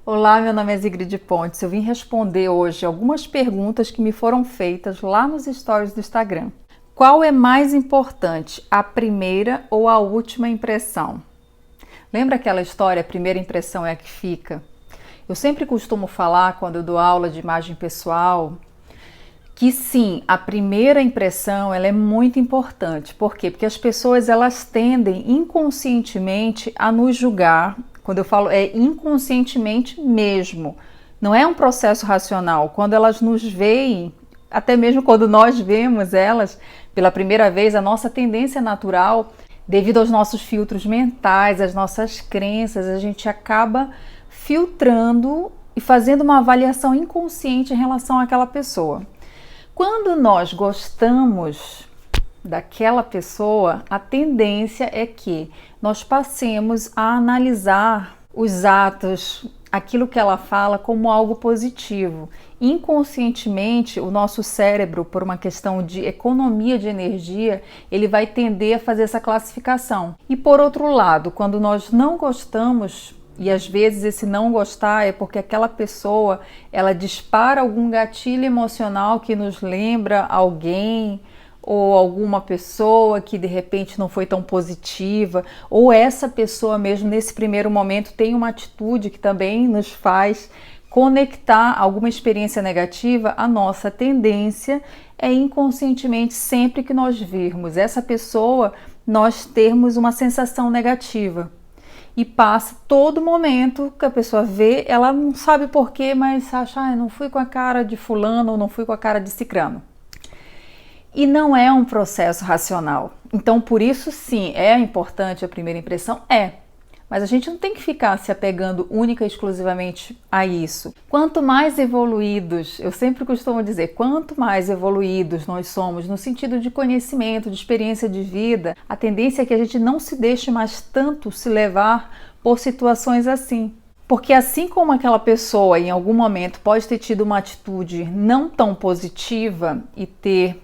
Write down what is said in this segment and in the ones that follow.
Olá, meu nome é Zigrid Pontes. Eu vim responder hoje algumas perguntas que me foram feitas lá nos stories do Instagram. Qual é mais importante, a primeira ou a última impressão? Lembra aquela história, a primeira impressão é a que fica? Eu sempre costumo falar, quando eu dou aula de imagem pessoal, que sim, a primeira impressão ela é muito importante. Por quê? Porque as pessoas elas tendem inconscientemente a nos julgar. Quando eu falo é inconscientemente mesmo, não é um processo racional. Quando elas nos veem, até mesmo quando nós vemos elas pela primeira vez, a nossa tendência natural, devido aos nossos filtros mentais, às nossas crenças, a gente acaba filtrando e fazendo uma avaliação inconsciente em relação àquela pessoa. Quando nós gostamos daquela pessoa, a tendência é que nós passemos a analisar os atos, aquilo que ela fala como algo positivo. Inconscientemente, o nosso cérebro, por uma questão de economia de energia, ele vai tender a fazer essa classificação. E por outro lado, quando nós não gostamos, e às vezes esse não gostar é porque aquela pessoa, ela dispara algum gatilho emocional que nos lembra alguém ou alguma pessoa que de repente não foi tão positiva, ou essa pessoa mesmo nesse primeiro momento tem uma atitude que também nos faz conectar alguma experiência negativa. A nossa tendência é inconscientemente, sempre que nós virmos essa pessoa, nós termos uma sensação negativa. E passa todo momento que a pessoa vê, ela não sabe porquê, mas acha, não fui com a cara de fulano ou não fui com a cara de cicrano. E não é um processo racional. Então, por isso sim, é importante a primeira impressão? É. Mas a gente não tem que ficar se apegando única e exclusivamente a isso. Quanto mais evoluídos, eu sempre costumo dizer, quanto mais evoluídos nós somos no sentido de conhecimento, de experiência de vida, a tendência é que a gente não se deixe mais tanto se levar por situações assim. Porque assim como aquela pessoa em algum momento pode ter tido uma atitude não tão positiva e ter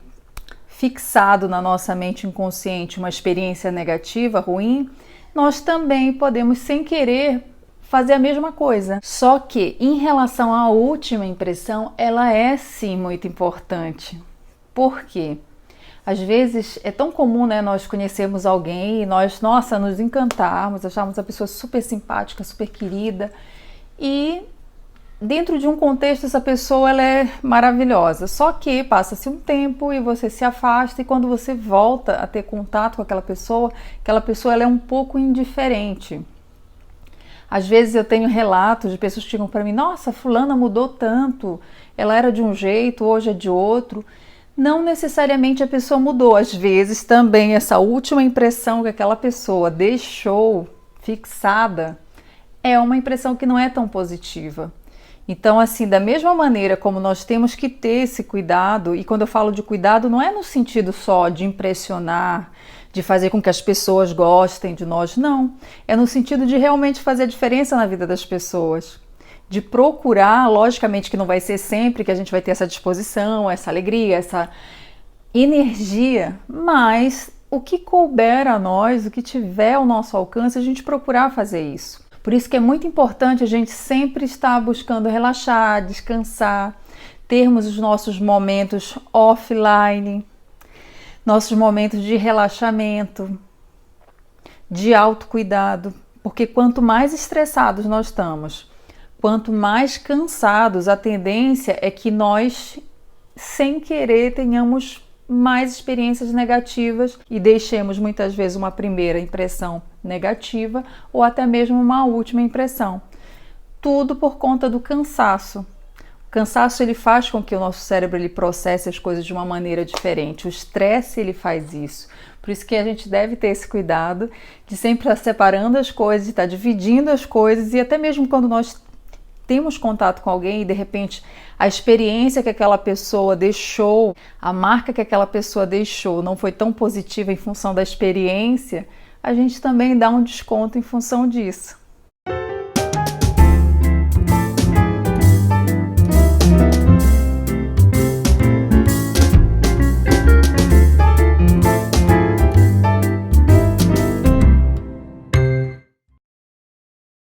fixado na nossa mente inconsciente uma experiência negativa, ruim, nós também podemos, sem querer, fazer a mesma coisa. Só que, em relação à última impressão, ela é sim muito importante. Por quê? Às vezes é tão comum, né, nós conhecermos alguém e nós, nossa, nos encantarmos, acharmos a pessoa super simpática, super querida e dentro de um contexto essa pessoa ela é maravilhosa, só que passa-se um tempo e você se afasta e quando você volta a ter contato com aquela pessoa ela é um pouco indiferente. Às vezes eu tenho relatos de pessoas que chegam para mim, nossa, fulana mudou tanto, ela era de um jeito, hoje é de outro. Não necessariamente a pessoa mudou, às vezes também essa última impressão que aquela pessoa deixou fixada é uma impressão que não é tão positiva. Então, assim, da mesma maneira como nós temos que ter esse cuidado, e quando eu falo de cuidado, não é no sentido só de impressionar, de fazer com que as pessoas gostem de nós, não. É no sentido de realmente fazer a diferença na vida das pessoas. De procurar, logicamente que não vai ser sempre que a gente vai ter essa disposição, essa alegria, essa energia, mas o que couber a nós, o que tiver ao nosso alcance, a gente procurar fazer isso. Por isso que é muito importante a gente sempre estar buscando relaxar, descansar, termos os nossos momentos offline, nossos momentos de relaxamento, de autocuidado, porque quanto mais estressados nós estamos, quanto mais cansados, a tendência é que nós, sem querer, tenhamos mais experiências negativas e deixemos muitas vezes uma primeira impressão negativa ou até mesmo uma última impressão. Tudo por conta do cansaço. O cansaço ele faz com que o nosso cérebro ele processe as coisas de uma maneira diferente. O estresse ele faz isso. Por isso que a gente deve ter esse cuidado de sempre estar separando as coisas, de estar dividindo as coisas e até mesmo quando nós temos contato com alguém e de repente a experiência que aquela pessoa deixou, a marca que aquela pessoa deixou não foi tão positiva em função da experiência, a gente também dá um desconto em função disso.